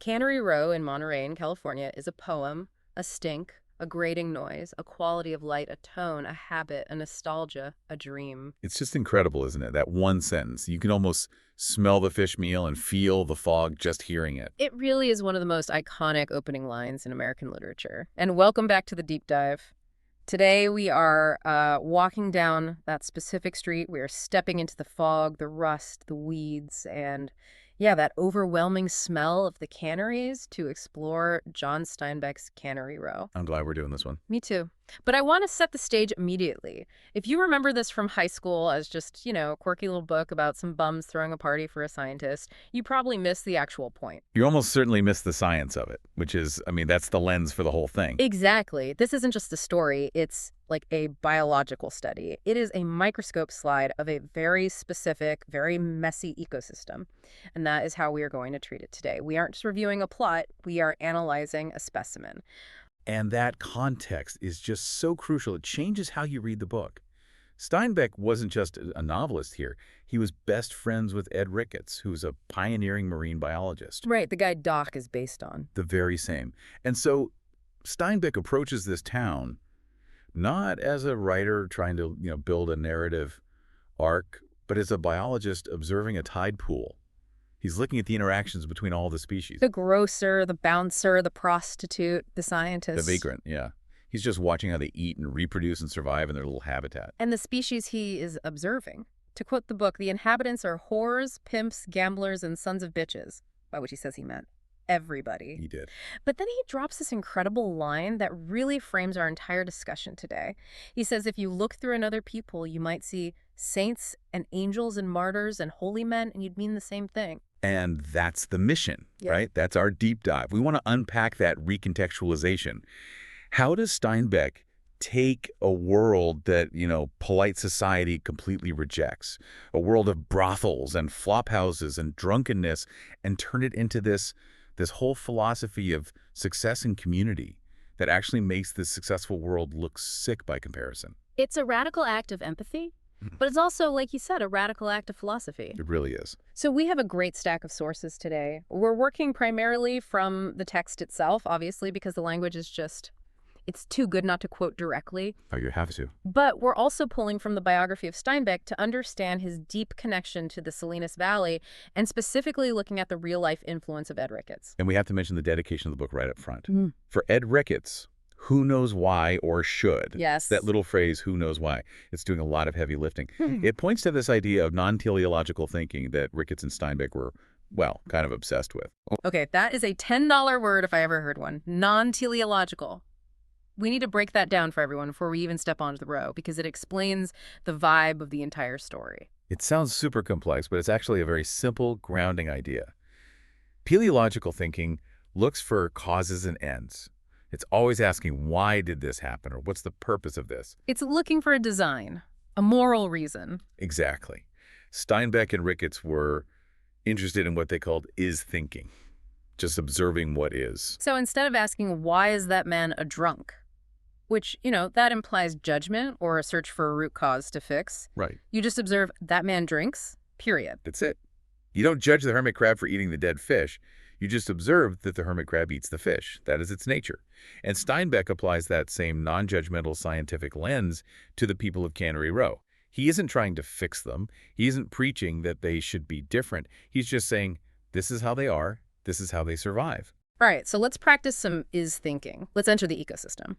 Cannery Row in Monterey, in California, is a poem, a stink, a grating noise, a quality of light, a tone, a habit, a nostalgia, a dream. It's just incredible, isn't it? That one sentence. You can almost smell the fish meal and feel the fog just hearing it. It really is one of the most iconic opening lines in American literature. And welcome back to the deep dive. Today we are walking down that specific street. We are stepping into the fog, the rust, the weeds, and yeah, that overwhelming smell of the canneries to explore John Steinbeck's Cannery Row. I'm glad we're doing this one. Me too. But I want to set the stage immediately. If you remember this from high school as just, a quirky little book about some bums throwing a party for a scientist, you probably missed the actual point. You almost certainly missed the science of it, which is, that's the lens for the whole thing. Exactly. This isn't just a story. It's like a biological study. It is a microscope slide of a very specific, very messy ecosystem. And that is how we are going to treat it today. We aren't just reviewing a plot. We are analyzing a specimen. And that context is just so crucial. It changes how you read the book. Steinbeck wasn't just a novelist here. He was best friends with Ed Ricketts, who's a pioneering marine biologist. Right, the guy Doc is based on. The very same. And so Steinbeck approaches this town not as a writer trying to, build a narrative arc, but as a biologist observing a tide pool. He's looking at the interactions between all the species. The grocer, the bouncer, the prostitute, the scientist. The vagrant, yeah. He's just watching how they eat and reproduce and survive in their little habitat. And the species he is observing. To quote the book, the inhabitants are whores, pimps, gamblers, and sons of bitches, by which he says he meant everybody. He did. But then he drops this incredible line that really frames our entire discussion today. He says, if you look through another people, you might see saints and angels and martyrs and holy men, and you'd mean the same thing. And that's the mission, right? That's our deep dive. We want to unpack that recontextualization. How does Steinbeck take a world that, polite society completely rejects, a world of brothels and flop houses and drunkenness, and turn it into this whole philosophy of success and community that actually makes this successful world look sick by comparison? It's a radical act of empathy. But it's also, like you said, a radical act of philosophy. It really is. So we have a great stack of sources today. We're working primarily from the text itself, obviously, because the language is it's too good not to quote directly. Oh, you have to. But we're also pulling from the biography of Steinbeck to understand his deep connection to the Salinas Valley, and specifically looking at the real-life influence of Ed Ricketts. And we have to mention the dedication of the book right up front. For Ed Ricketts, who knows why or should. Yes. That little phrase, who knows why, it's doing a lot of heavy lifting. It points to this idea of non-teleological thinking that Ricketts and Steinbeck were, kind of obsessed with. Okay, that is a $10 word if I ever heard one. Non-teleological. We need to break that down for everyone before we even step onto the row, because it explains the vibe of the entire story. It sounds super complex, but it's actually a very simple, grounding idea. Teleological thinking looks for causes and ends. It's always asking, why did this happen, or what's the purpose of this? It's looking for a design, a moral reason. Exactly. Steinbeck and Ricketts were interested in what they called is thinking, just observing what is. So instead of asking, why is that man a drunk? Which, that implies judgment or a search for a root cause to fix. Right. You just observe that man drinks, period. That's it. You don't judge the hermit crab for eating the dead fish. You just observe that the hermit crab eats the fish. That is its nature. And Steinbeck applies that same non-judgmental scientific lens to the people of Cannery Row. He isn't trying to fix them. He isn't preaching that they should be different. He's just saying, this is how they are. This is how they survive. All right, so let's practice some is thinking. Let's enter the ecosystem.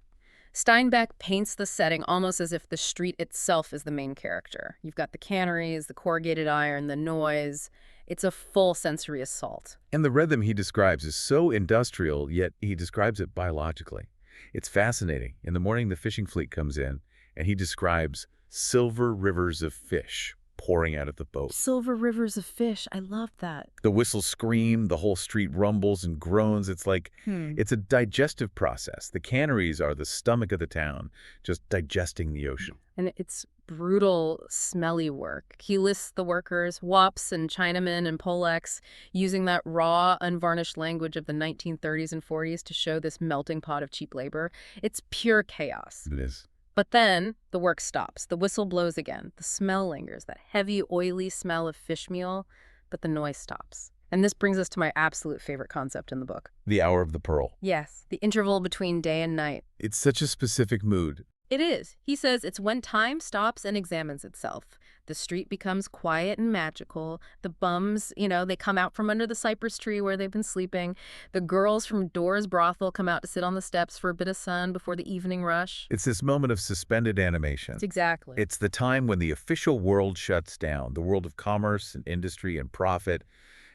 Steinbeck paints the setting almost as if the street itself is the main character. You've got the canneries, the corrugated iron, the noise. It's a full sensory assault. And the rhythm he describes is so industrial, yet he describes it biologically. It's fascinating. In the morning, the fishing fleet comes in, and he describes silver rivers of fish pouring out of the boat. Silver rivers of fish. I love that. The whistles scream, the whole street rumbles and groans. It's like, it's a digestive process. The canneries are the stomach of the town, just digesting the ocean. And it's brutal, smelly work. He lists the workers, wops and Chinamen and Polacks, using that raw, unvarnished language of the 1930s and 40s to show this melting pot of cheap labor. It's pure chaos. It is. But then the work stops. The whistle blows again. The smell lingers, that heavy, oily smell of fish meal, but the noise stops. And this brings us to my absolute favorite concept in the book. The hour of the pearl. Yes, the interval between day and night. It's such a specific mood. It is. He says it's when time stops and examines itself. The street becomes quiet and magical. The bums, they come out from under the cypress tree where they've been sleeping. The girls from Dora's brothel come out to sit on the steps for a bit of sun before the evening rush. It's this moment of suspended animation. Exactly. It's the time when the official world shuts down, the world of commerce and industry and profit,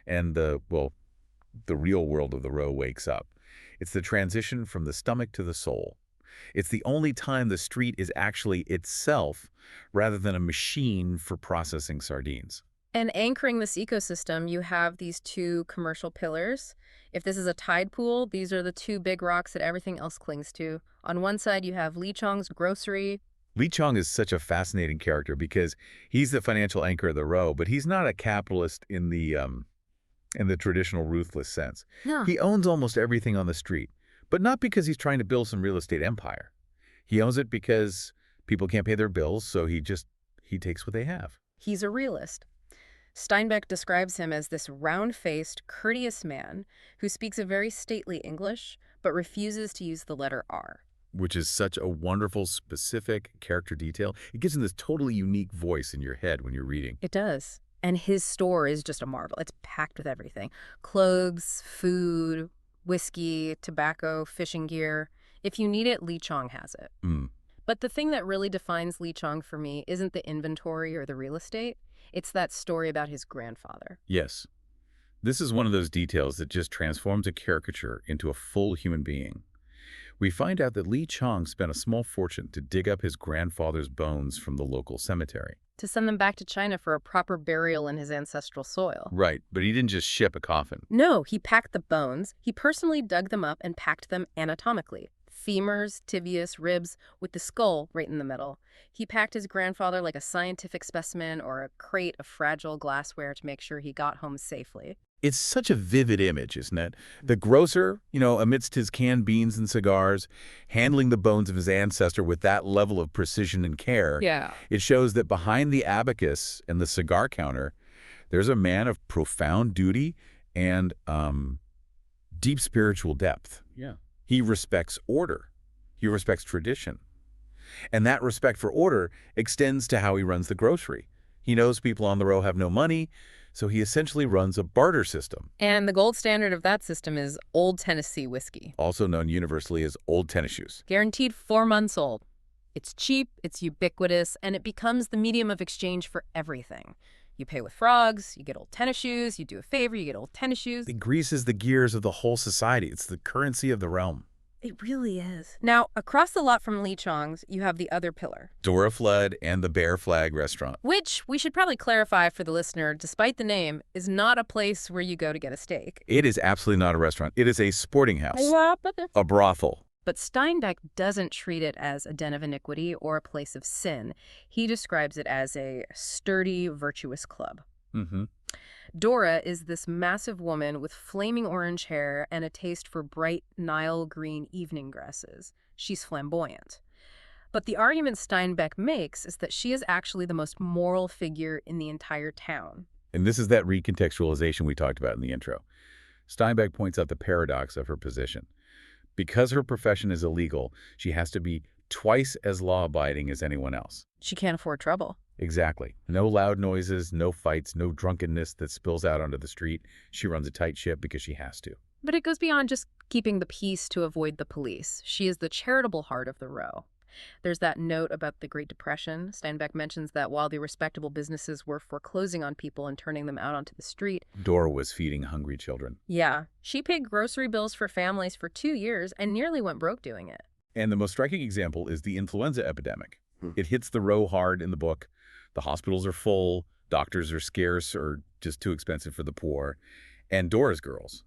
and the real world of the Row wakes up. It's the transition from the stomach to the soul. It's the only time the street is actually itself rather than a machine for processing sardines. And anchoring this ecosystem, you have these two commercial pillars. If this is a tide pool, these are the two big rocks that everything else clings to. On one side, you have Lee Chong's grocery. Lee Chong is such a fascinating character because he's the financial anchor of the Row, but he's not a capitalist in the traditional ruthless sense. No. He owns almost everything on the street, but not because he's trying to build some real estate empire. He owns it because people can't pay their bills, so he takes what they have. He's a realist. Steinbeck describes him as this round-faced, courteous man who speaks a very stately English, but refuses to use the letter R. Which is such a wonderful, specific character detail. It gives him this totally unique voice in your head when you're reading. It does. And his store is just a marvel. It's packed with everything. Clothes, food, whiskey, tobacco, fishing gear. If you need it, Lee Chong has it. But the thing that really defines Lee Chong for me isn't the inventory or the real estate. It's that story about his grandfather. Yes. This is one of those details that just transforms a caricature into a full human being. We find out that Lee Chong spent a small fortune to dig up his grandfather's bones from the local cemetery. To send them back to China for a proper burial in his ancestral soil. Right, but he didn't just ship a coffin. No, he packed the bones. He personally dug them up and packed them anatomically. Femurs, tibias, ribs, with the skull right in the middle. He packed his grandfather like a scientific specimen or a crate of fragile glassware to make sure he got home safely. It's such a vivid image, isn't it? The grocer, amidst his canned beans and cigars, handling the bones of his ancestor with that level of precision and care. Yeah. It shows that behind the abacus and the cigar counter, there's a man of profound duty and deep spiritual depth. Yeah. He respects order. He respects tradition. And that respect for order extends to how he runs the grocery. He knows people on the Row have no money, so he essentially runs a barter system. And the gold standard of that system is Old Tennessee whiskey. Also known universally as Old Tennis Shoes. Guaranteed 4 months old. It's cheap, it's ubiquitous, and it becomes the medium of exchange for everything. You pay with frogs, you get old tennis shoes, you do a favor, you get old tennis shoes. It greases the gears of the whole society. It's the currency of the realm. It really is. Now, across the lot from Lee Chong's, you have the other pillar. Dora Flood and the Bear Flag Restaurant. Which, we should probably clarify for the listener, despite the name, is not a place where you go to get a steak. It is absolutely not a restaurant. It is a sporting house. A brothel. But Steinbeck doesn't treat it as a den of iniquity or a place of sin. He describes it as a sturdy, virtuous club. Mm-hmm. Dora is this massive woman with flaming orange hair and a taste for bright Nile green evening dresses. She's flamboyant. But the argument Steinbeck makes is that she is actually the most moral figure in the entire town. And this is that recontextualization we talked about in the intro. Steinbeck points out the paradox of her position. Because her profession is illegal, she has to be twice as law-abiding as anyone else. She can't afford trouble. Exactly. No loud noises, no fights, no drunkenness that spills out onto the street. She runs a tight ship because she has to. But it goes beyond just keeping the peace to avoid the police. She is the charitable heart of the Row. There's that note about the Great Depression. Steinbeck mentions that while the respectable businesses were foreclosing on people and turning them out onto the street, Dora was feeding hungry children. Yeah. She paid grocery bills for families for 2 years and nearly went broke doing it. And the most striking example is the influenza epidemic. It hits the Row hard in the book. The hospitals are full, doctors are scarce or just too expensive for the poor. And Dora's girls,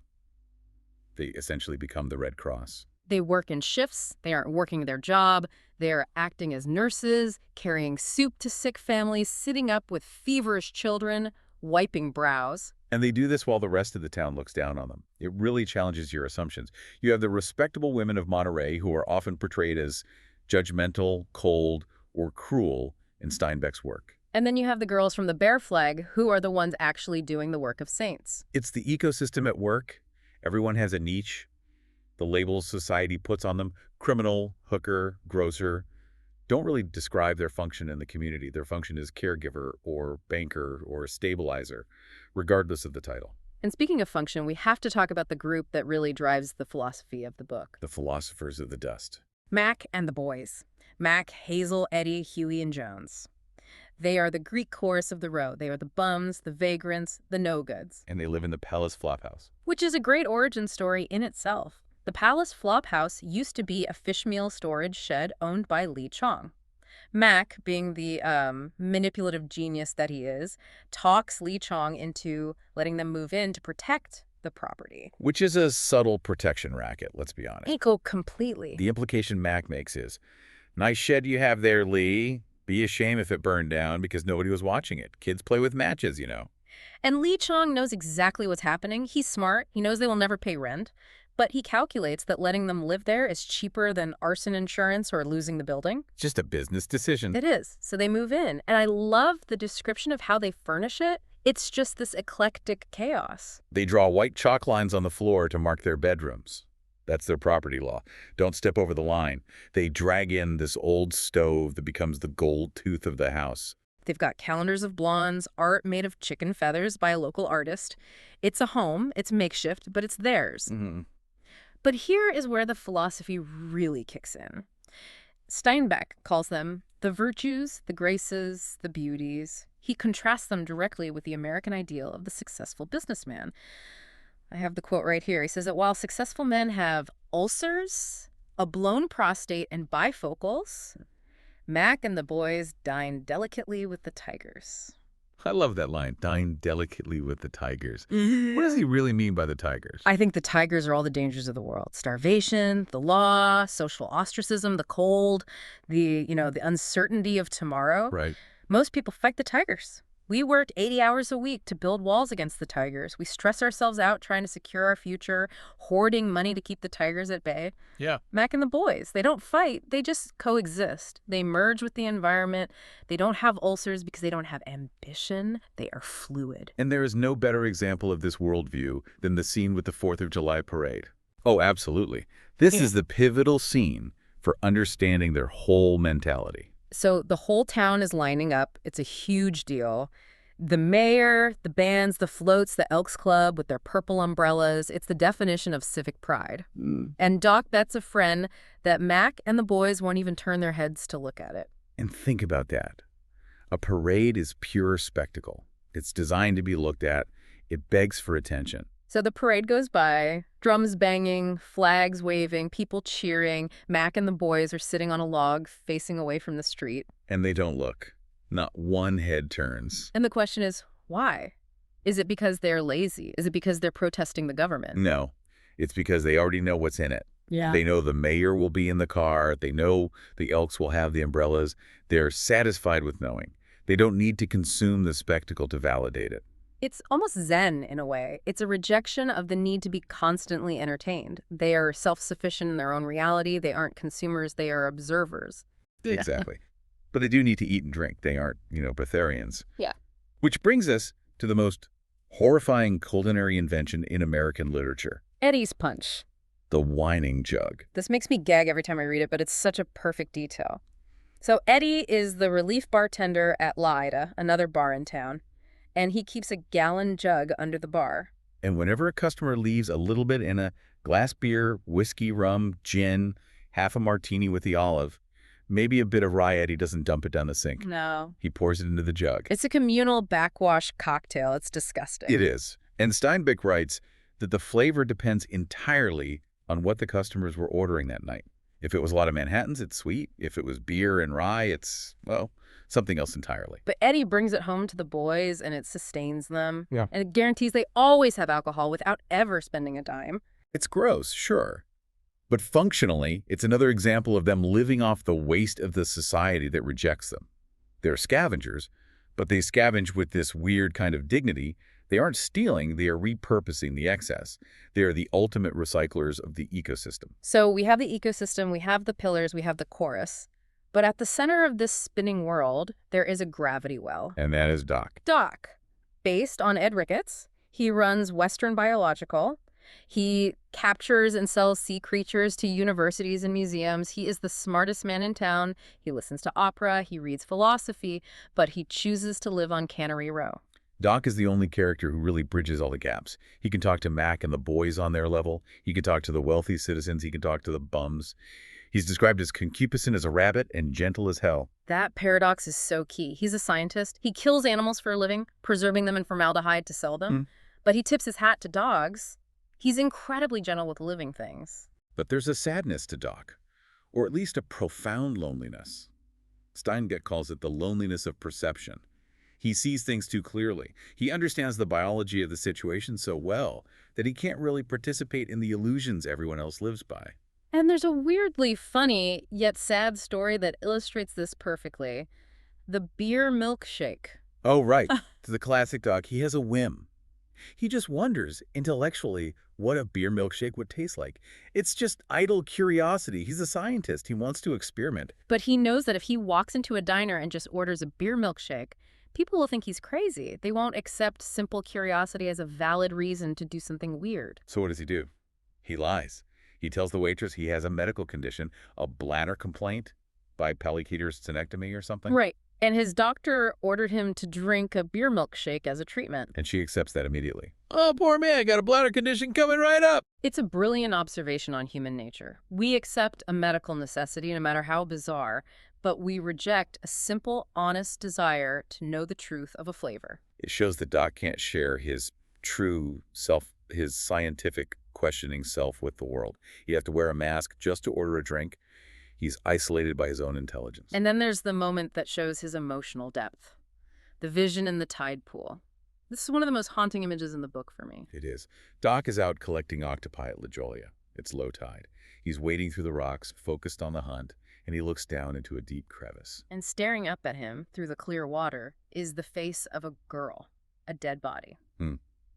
they essentially become the Red Cross. They work in shifts, they aren't working their job, they're acting as nurses, carrying soup to sick families, sitting up with feverish children, wiping brows. And they do this while the rest of the town looks down on them. It really challenges your assumptions. You have the respectable women of Monterey who are often portrayed as judgmental, cold, or cruel in Steinbeck's work. And then you have the girls from the Bear Flag, who are the ones actually doing the work of saints. It's the ecosystem at work. Everyone has a niche. The labels society puts on them, criminal, hooker, grocer, don't really describe their function in the community. Their function is caregiver or banker or stabilizer, regardless of the title. And speaking of function, we have to talk about the group that really drives the philosophy of the book. The philosophers of the dust. Mac and the boys. Mac, Hazel, Eddie, Huey, and Jones. They are the Greek chorus of the row. They are the bums, the vagrants, the no-goods. And they live in the Palace Flophouse. Which is a great origin story in itself. The Palace Flophouse used to be a fish meal storage shed owned by Lee Chong. Mac, being the manipulative genius that he is, talks Lee Chong into letting them move in to protect the property. Which is a subtle protection racket, let's be honest. Eco completely. The implication Mac makes is, nice shed you have there, Lee. Be a shame if it burned down because nobody was watching it. Kids play with matches, you know. And Lee Chong knows exactly what's happening. He's smart. He knows they will never pay rent. But he calculates that letting them live there is cheaper than arson insurance or losing the building. Just a business decision. It is. So they move in. And I love the description of how they furnish it. It's just this eclectic chaos. They draw white chalk lines on the floor to mark their bedrooms. That's their property law. Don't step over the line. They drag in this old stove that becomes the gold tooth of the house. They've got calendars of blondes, art made of chicken feathers by a local artist. It's a home. It's makeshift, but it's theirs. Mm-hmm. But here is where the philosophy really kicks in. Steinbeck calls them the virtues, the graces, the beauties. He contrasts them directly with the American ideal of the successful businessman. I have the quote right here. He says that while successful men have ulcers, a blown prostate, and bifocals, Mac and the boys dine delicately with the tigers. I love that line, dine delicately with the tigers. What does he really mean by the tigers? I think the tigers are all the dangers of the world. Starvation, the law, social ostracism, the cold, the uncertainty of tomorrow. Right. Most people fight the tigers. We worked 80 hours a week to build walls against the tigers. We stress ourselves out trying to secure our future, hoarding money to keep the tigers at bay. Yeah. Mac and the boys, they don't fight. They just coexist. They merge with the environment. They don't have ulcers because they don't have ambition. They are fluid. And there is no better example of this worldview than the scene with the 4th of July parade. Oh, absolutely. This is the pivotal scene for understanding their whole mentality. So the whole town is lining up. It's a huge deal. The mayor, the bands, the floats, the Elks Club with their purple umbrellas. It's the definition of civic pride. And Doc bets a friend that Mac and the boys won't even turn their heads to look at it. And think about that. A parade is pure spectacle. It's designed to be looked at. It begs for attention. So the parade goes by, drums banging, flags waving, people cheering. Mac and the boys are sitting on a log facing away from the street. And they don't look. Not one head turns. And the question is, why? Is it because they're lazy? Is it because they're protesting the government? No. It's because they already know what's in it. Yeah. They know the mayor will be in the car. They know the Elks will have the umbrellas. They're satisfied with knowing. They don't need to consume the spectacle to validate it. It's almost Zen in a way. It's a rejection of the need to be constantly entertained. They are self-sufficient in their own reality. They aren't consumers. They are observers. Exactly. But they do need to eat and drink. They aren't, breatharians. Yeah. Which brings us to the most horrifying culinary invention in American literature. Eddie's punch. The whining jug. This makes me gag every time I read it, but it's such a perfect detail. So Eddie is the relief bartender at La Ida, another bar in town. And he keeps a gallon jug under the bar. And whenever a customer leaves a little bit in a glass beer, whiskey, rum, gin, half a martini with the olive, maybe a bit of rye, Eddie doesn't dump it down the sink. No. He pours it into the jug. It's a communal backwash cocktail. It's disgusting. It is. And Steinbeck writes that the flavor depends entirely on what the customers were ordering that night. If it was a lot of Manhattans, it's sweet. If it was beer and rye, it's, something else entirely. But Eddie brings it home to the boys, and it sustains them. Yeah. And it guarantees they always have alcohol without ever spending a dime. It's gross, sure. But functionally, it's another example of them living off the waste of the society that rejects them. They're scavengers, but they scavenge with this weird kind of dignity. They aren't stealing, they are repurposing the excess. They are the ultimate recyclers of the ecosystem. So we have the ecosystem, we have the pillars, we have the chorus. But at the center of this spinning world, there is a gravity well. And that is Doc. Doc, based on Ed Ricketts, he runs Western Biological. He captures and sells sea creatures to universities and museums. He is the smartest man in town. He listens to opera, he reads philosophy, but he chooses to live on Cannery Row. Doc is the only character who really bridges all the gaps. He can talk to Mac and the boys on their level. He can talk to the wealthy citizens. He can talk to the bums. He's described as concupiscent as a rabbit and gentle as hell. That paradox is so key. He's a scientist. He kills animals for a living, preserving them in formaldehyde to sell them. But he tips his hat to dogs. He's incredibly gentle with living things. But there's a sadness to Doc, or at least a profound loneliness. Steinbeck calls it the loneliness of perception. He sees things too clearly. He understands the biology of the situation so well that he can't really participate in the illusions everyone else lives by. And there's a weirdly funny yet sad story that illustrates this perfectly. The beer milkshake. Oh, right. To the classic Doc, he has a whim. He just wonders, intellectually, what a beer milkshake would taste like. It's just idle curiosity. He's a scientist. He wants to experiment. But he knows that if he walks into a diner and just orders a beer milkshake, people will think he's crazy. They won't accept simple curiosity as a valid reason to do something weird. So what does he do? He lies. He tells the waitress he has a medical condition, a bladder complaint, bipolar stenectomy or something. Right. And his doctor ordered him to drink a beer milkshake as a treatment. And she accepts that immediately. Oh, poor man, got a bladder condition coming right up. It's a brilliant observation on human nature. We accept a medical necessity, no matter how bizarre, but we reject a simple, honest desire to know the truth of a flavor. It shows that Doc can't share his true self, his scientific questioning self with the world. You have to wear a mask just to order a drink. He's isolated by his own intelligence. And then there's the moment that shows his emotional depth. The vision in the tide pool. This is one of the most haunting images in the book for me. It is. Doc is out collecting octopi at La Jolla. It's low tide. He's wading through the rocks, focused on the hunt, and he looks down into a deep crevice. And staring up at him through the clear water is the face of a girl, a dead body.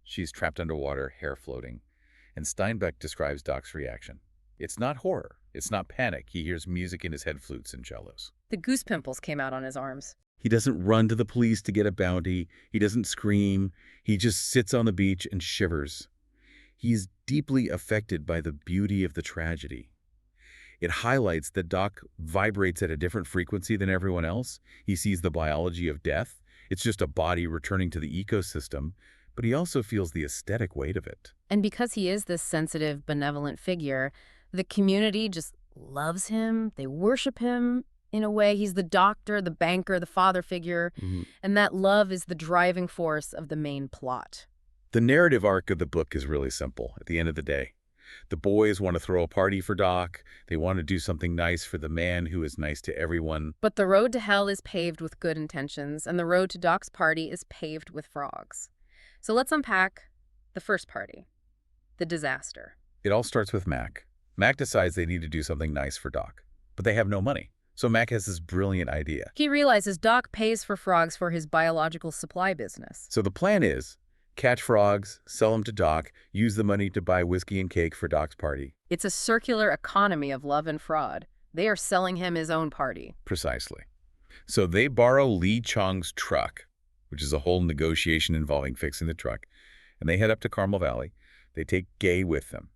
She's trapped underwater, hair floating. And Steinbeck describes Doc's reaction. It's not horror. It's not panic. He hears music in his head flutes and cellos. The goose pimples came out on his arms. He doesn't run to the police to get a bounty. He doesn't scream. He just sits on the beach and shivers. He's deeply affected by the beauty of the tragedy. It highlights that Doc vibrates at a different frequency than everyone else. He sees the biology of death. It's just a body returning to the ecosystem, but he also feels the aesthetic weight of it. And because he is this sensitive, benevolent figure, the community just loves him. They worship him in a way. He's the doctor, the banker, the father figure. And that love is the driving force of the main plot. The narrative arc of the book is really simple at the end of the day. The boys want to throw a party for Doc. They want to do something nice for the man who is nice to everyone. But the road to hell is paved with good intentions, and the road to Doc's party is paved with frogs. So let's unpack the first party, the disaster. It all starts with Mac. Mac decides they need to do something nice for Doc, but they have no money. So Mac has this brilliant idea. He realizes Doc pays for frogs for his biological supply business. So the plan is catch frogs, sell them to Doc, use the money to buy whiskey and cake for Doc's party. It's a circular economy of love and fraud. They are selling him his own party. Precisely. So they borrow Lee Chong's truck, which is a whole negotiation involving fixing the truck, and they head up to Carmel Valley. They take Gay with them.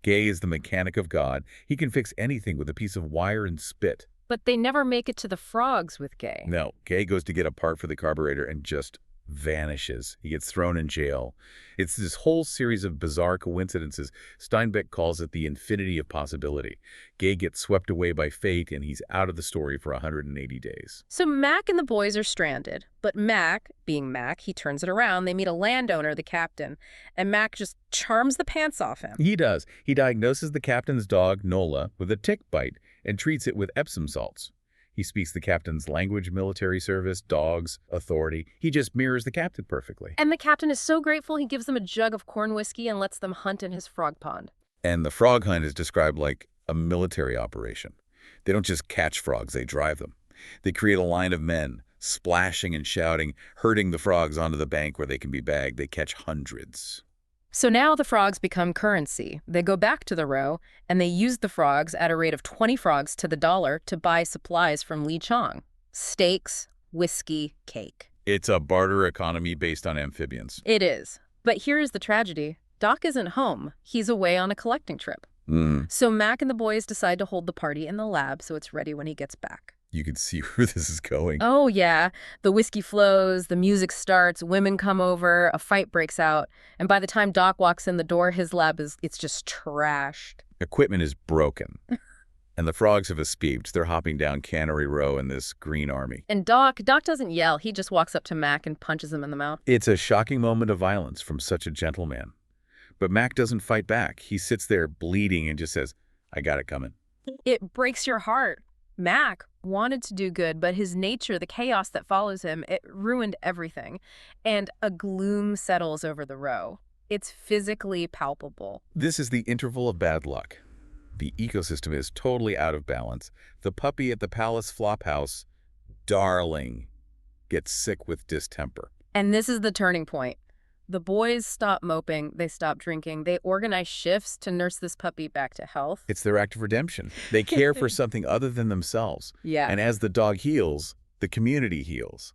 Gay is the mechanic of God. He can fix anything with a piece of wire and spit. But they never make it to the frogs with Gay. No, Gay goes to get a part for the carburetor and just vanishes. He gets thrown in jail. It's this whole series of bizarre coincidences. Steinbeck calls it the infinity of possibility. Gay gets swept away by fate, and he's out of the story for 180 days. So Mac and the boys are stranded. But Mac, being Mac, he turns it around. They meet a landowner, the captain, and Mac just charms the pants off him. He does. He diagnoses the captain's dog, Nola, with a tick bite and treats it with Epsom salts. He speaks the captain's language, military service, dogs, authority. He just mirrors the captain perfectly. And the captain is so grateful he gives them a jug of corn whiskey and lets them hunt in his frog pond. And the frog hunt is described like a military operation. They don't just catch frogs, they drive them. They create a line of men, splashing and shouting, herding the frogs onto the bank where they can be bagged. They catch hundreds. So now the frogs become currency. They go back to the row, and they use the frogs at a rate of 20 frogs to the dollar to buy supplies from Li Chong. Steaks, whiskey, cake. It's a barter economy based on amphibians. It is. But here's the tragedy. Doc isn't home. He's away on a collecting trip. So Mac and the boys decide to hold the party in the lab so it's ready when he gets back. You can see where this is going. Oh, yeah. The whiskey flows, the music starts, women come over, a fight breaks out. And by the time Doc walks in the door, his lab it's just trashed. Equipment is broken. And the frogs have escaped. They're hopping down Cannery Row in this green army. And Doc doesn't yell. He just walks up to Mac and punches him in the mouth. It's a shocking moment of violence from such a gentleman. But Mac doesn't fight back. He sits there bleeding and just says, I got it coming. It breaks your heart. Mac wanted to do good, but his nature, the chaos that follows him, it ruined everything. And a gloom settles over the row. It's physically palpable. This is the interval of bad luck. The ecosystem is totally out of balance. The puppy at the Palace Flophouse, darling, gets sick with distemper. And this is the turning point. The boys stop moping, they stop drinking, they organize shifts to nurse this puppy back to health. It's their act of redemption. They care for something other than themselves. Yeah. And as the dog heals, the community heals.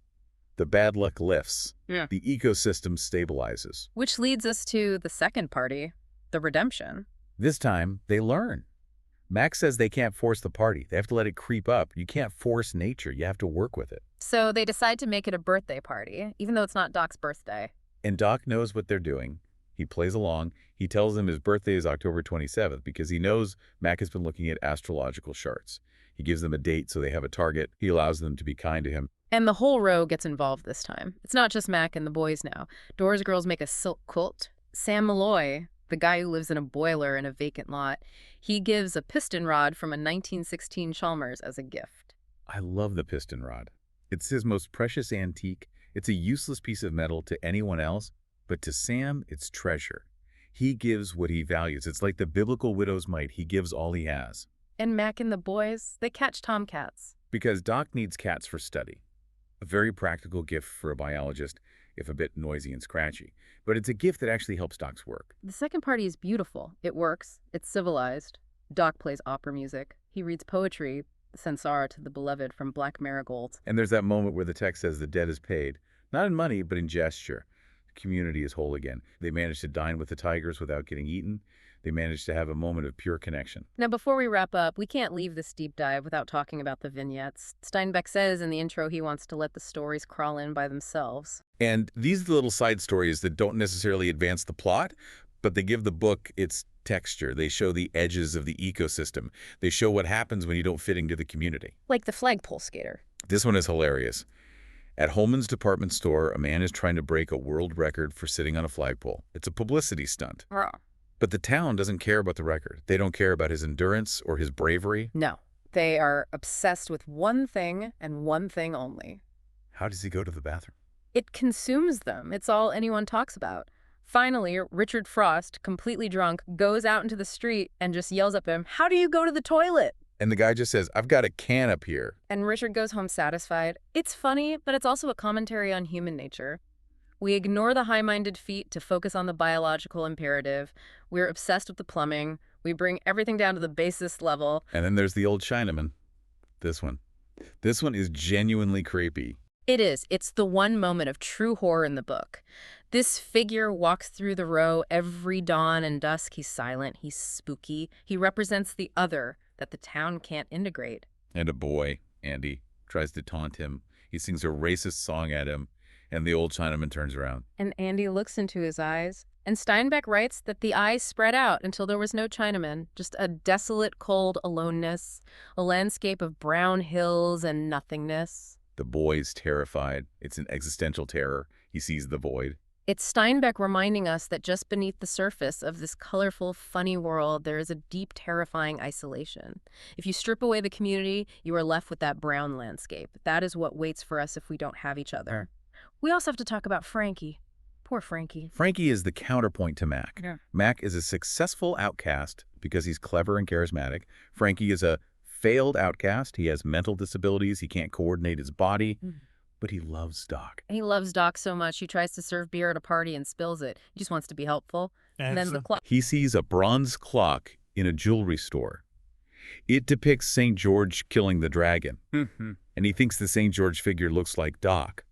The bad luck lifts. Yeah. The ecosystem stabilizes. Which leads us to the second party, the redemption. This time, they learn. Max says they can't force the party. They have to let it creep up. You can't force nature. You have to work with it. So they decide to make it a birthday party, even though it's not Doc's birthday. And Doc knows what they're doing. He plays along. He tells them his birthday is October 27th because he knows Mac has been looking at astrological charts. He gives them a date so they have a target. He allows them to be kind to him. And the whole row gets involved this time. It's not just Mac and the boys now. Dora's girls make a silk quilt. Sam Malloy, the guy who lives in a boiler in a vacant lot, he gives a piston rod from a 1916 Chalmers as a gift. I love the piston rod. It's his most precious antique. It's a useless piece of metal to anyone else, but to Sam, it's treasure. He gives what he values. It's like the biblical widow's mite. He gives all he has. And Mac and the boys, they catch tomcats. Because Doc needs cats for study. A very practical gift for a biologist, if a bit noisy and scratchy. But it's a gift that actually helps Doc's work. The second party is beautiful. It works. It's civilized. Doc plays opera music. He reads poetry, Sansara to the Beloved from Black Marigold. And there's that moment where the text says the debt is paid. Not in money, but in gesture. The community is whole again. They managed to dine with the tigers without getting eaten. They managed to have a moment of pure connection. Now, before we wrap up, we can't leave this deep dive without talking about the vignettes. Steinbeck says in the intro he wants to let the stories crawl in by themselves. And these are the little side stories that don't necessarily advance the plot, but they give the book its texture. They show the edges of the ecosystem. They show what happens when you don't fit into the community. Like the flagpole skater. This one is hilarious. At Holman's department store, a man is trying to break a world record for sitting on a flagpole. It's a publicity stunt. But the town doesn't care about the record. They don't care about his endurance or his bravery. No. They are obsessed with one thing and one thing only. How does he go to the bathroom? It consumes them. It's all anyone talks about. Finally, Richard Frost, completely drunk, goes out into the street and just yells at him, "How do you go to the toilet?" And the guy just says, "I've got a can up here." And Richard goes home satisfied. It's funny, but it's also a commentary on human nature. We ignore the high-minded feat to focus on the biological imperative. We're obsessed with the plumbing. We bring everything down to the basest level. And then there's the old Chinaman. This one. This one is genuinely creepy. It is. It's the one moment of true horror in the book. This figure walks through the row every dawn and dusk. He's silent. He's spooky. He represents the other that the town can't integrate. And a boy, Andy, tries to taunt him. He sings a racist song at him, and the old Chinaman turns around. And Andy looks into his eyes. And Steinbeck writes that the eyes spread out until there was no Chinaman, just a desolate, cold aloneness, a landscape of brown hills and nothingness. The boy's terrified. It's an existential terror. He sees the void. It's Steinbeck reminding us that just beneath the surface of this colorful, funny world, there is a deep, terrifying isolation. If you strip away the community, you are left with that brown landscape. That is what waits for us if we don't have each other. We also have to talk about Frankie. Poor Frankie. Frankie is the counterpoint to Mac. Yeah. Mac is a successful outcast because he's clever and charismatic. Frankie is a failed outcast. He has mental disabilities. He can't coordinate his body. But he loves Doc. He loves Doc so much, he tries to serve beer at a party and spills it. He just wants to be helpful. And then the clock. He sees a bronze clock in a jewelry store. It depicts St. George killing the dragon, and he thinks the St. George figure looks like Doc.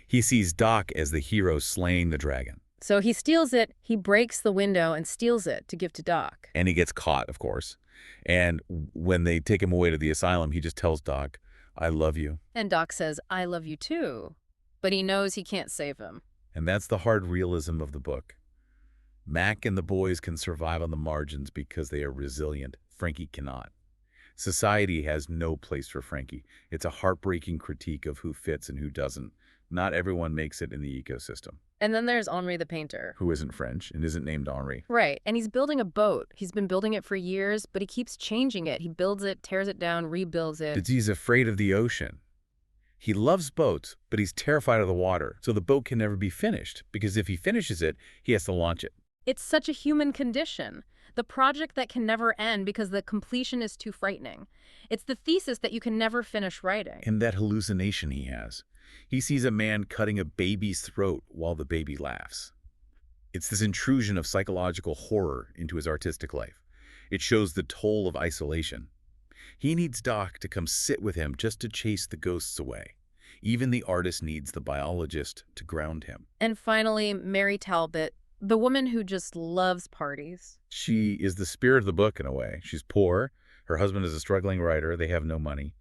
He sees Doc as the hero slaying the dragon. So he steals it, he breaks the window and steals it to give to Doc. And he gets caught, of course. And when they take him away to the asylum, he just tells Doc, "I love you." And Doc says, "I love you too." But he knows he can't save him. And that's the hard realism of the book. Mac and the boys can survive on the margins because they are resilient. Frankie cannot. Society has no place for Frankie. It's a heartbreaking critique of who fits and who doesn't. Not everyone makes it in the ecosystem. And then there's Henri the painter. Who isn't French and isn't named Henri. Right, and he's building a boat. He's been building it for years, but he keeps changing it. He builds it, tears it down, rebuilds it. He's afraid of the ocean. He loves boats, but he's terrified of the water, so the boat can never be finished, because if he finishes it, he has to launch it. It's such a human condition. The project that can never end because the completion is too frightening. It's the thesis that you can never finish writing. And that hallucination he has. He sees a man cutting a baby's throat while the baby laughs. It's this intrusion of psychological horror into his artistic life. It shows the toll of isolation. He needs Doc to come sit with him just to chase the ghosts away. Even the artist needs the biologist to ground him. And finally, Mary Talbot, the woman who just loves parties. She is the spirit of the book in a way. She's poor. Her husband is a struggling writer. They have no money.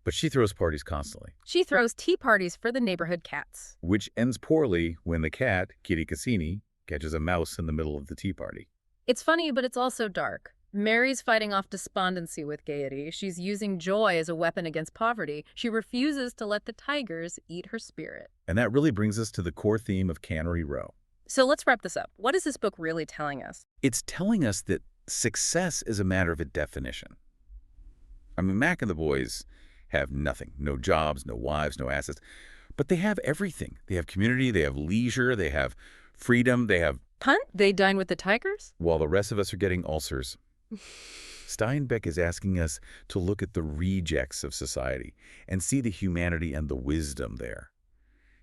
But she throws parties constantly. She throws tea parties for the neighborhood cats. Which ends poorly when the cat, Kitty Cassini, catches a mouse in the middle of the tea party. It's funny, but it's also dark. Mary's fighting off despondency with gaiety. She's using joy as a weapon against poverty. She refuses to let the tigers eat her spirit. And that really brings us to the core theme of Cannery Row. So let's wrap this up. What is this book really telling us? It's telling us that success is a matter of a definition. I mean, Mac and the boys have nothing. No jobs, no wives, no assets. But they have everything. They have community, they have leisure, they have freedom, they have... Punt? They dine with the tigers? While the rest of us are getting ulcers. Steinbeck is asking us to look at the rejects of society and see the humanity and the wisdom there.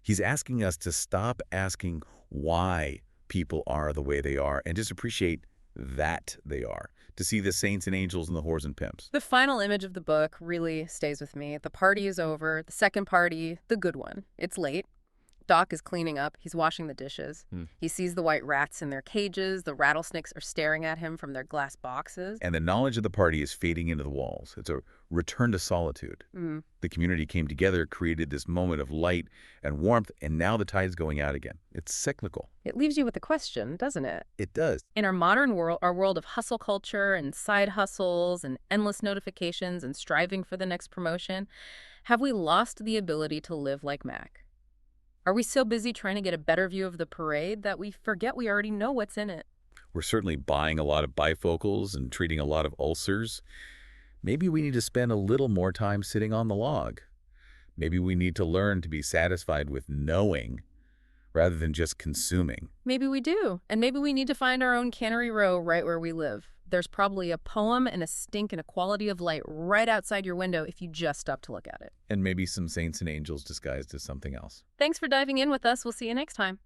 He's asking us to stop asking why people are the way they are and just appreciate that they are, to see the saints and angels and the whores and pimps. The final image of the book really stays with me. The party is over. The second party, the good one. It's late. Doc is cleaning up. He's washing the dishes. He sees the white rats in their cages. The rattlesnakes are staring at him from their glass boxes. And the knowledge of the party is fading into the walls. It's a return to solitude. The community came together, created this moment of light and warmth, and now the tide's going out again. It's cyclical. It leaves you with a question, doesn't it? It does. In our modern world, our world of hustle culture and side hustles and endless notifications and striving for the next promotion, have we lost the ability to live like Mac? Are we so busy trying to get a better view of the parade that we forget we already know what's in it? We're certainly buying a lot of bifocals and treating a lot of ulcers. Maybe we need to spend a little more time sitting on the log. Maybe we need to learn to be satisfied with knowing rather than just consuming. Maybe we do. And maybe we need to find our own Cannery Row right where we live. There's probably a poem and a stink and a quality of light right outside your window if you just stop to look at it. And maybe some saints and angels disguised as something else. Thanks for diving in with us. We'll see you next time.